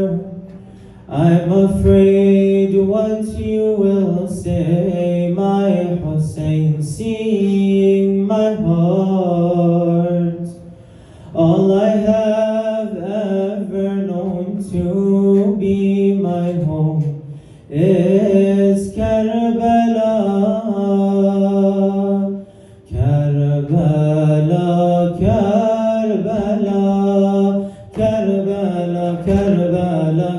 I'm afraid what you will say, my Hussein, seeing my heart. All I have ever known to be my home is Karbala. Karbala, Karbala, Karbala, Karbala, Karbala,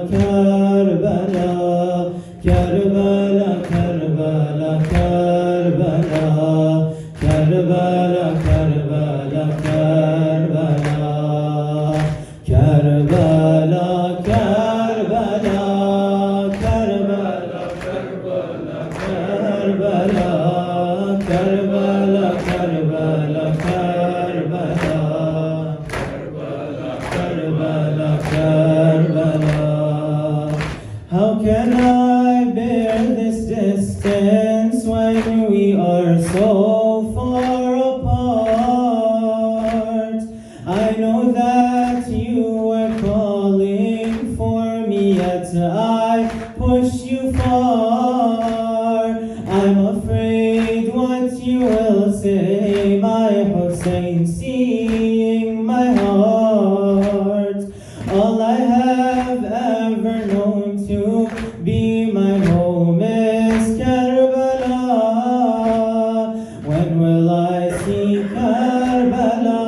Karbala, Karbala, Karbala, Karbala, Karbala, Karbala, Karbala, Karbala, Karbala, Karbala, Karbala, Karbala, Karbala, Karbala. How can I bear this distance when we are so far apart? I know that you are calling for me, yet I push you far. I'm afraid what you will say, my Hussein, seeing my heart. All I have ever known to be my home is Karbala. When will I see Karbala?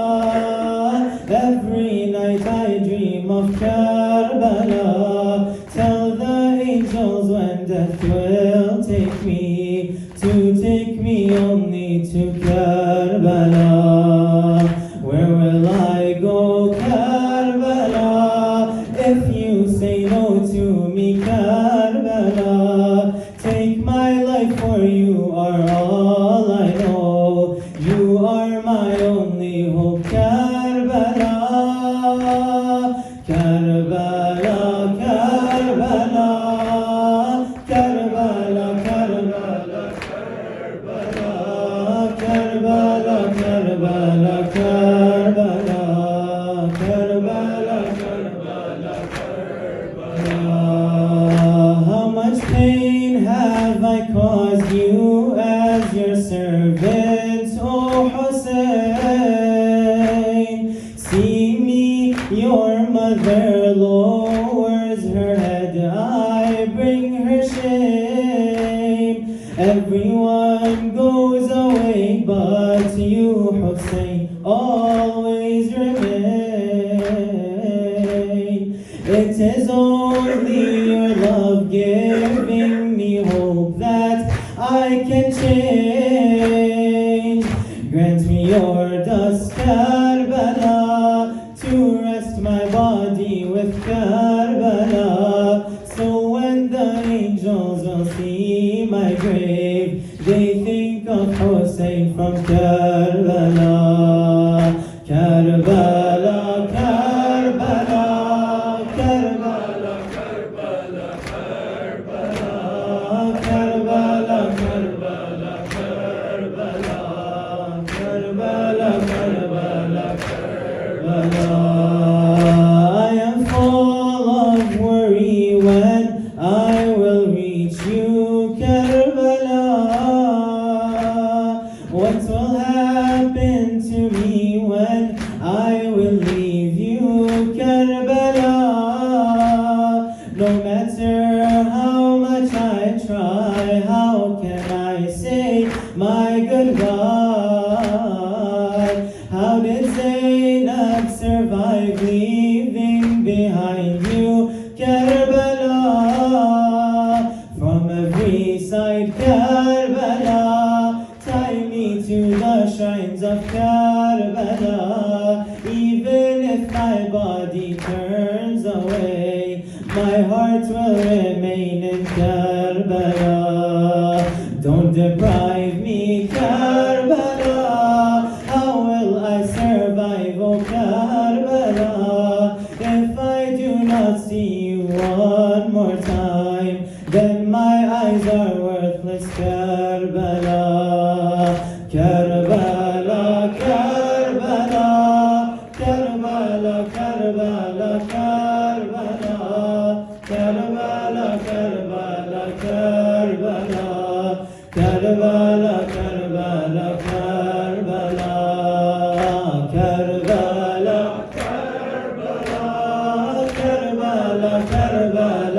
Every night I dream of Karbala. Tell the angels when death will take me, to take me only to Karbala. Where will I go, Karbala? If you say no to me, Karbala, take my life, for you are all I know. You are my only hope, Karbala. Karbala, Karbala, Karbala, Karbala, Karbala, Karbala, Karbala, Karbala, Karbala, Karbala. How much pain have I caused you as your servant, O Hussein? See me, your mother lowers her head, I bring her shame. Everyone goes away, but you, Hussein, always remain. It is only your love giving me hope that I can change. Grant me your dust, Karbala, to rest my body with Karbala. So when the angels will see my grave, they think of Hussein from Karbala. Karbala, Karbala, Karbala, Karbala, Karbala, Karbala, Karbala, Karbala, Karbala, Karbala. I am full of worry when I will reach you, Karbala. What will happen to me when I will leave you, Karbala? No matter how much I try, how can I say my goodbye? How did Zainab survive leaving behind you, Karbala? From every side, Karbala, tie me to the shrines of Karbala. Even if my body turns away, my heart will remain in Karbala. Don't deprive me, Karbala. How will I survive, oh Karbala, if I do not see you one more time? Then my eyes are worthless, Karbala. Karbala, Karbala, Karbala, Karbala, Karbala. Karbala, Karbala, Karbala, Karbala, Karbala, Karbala, Karbala, Karbala, Karbala, Karbala.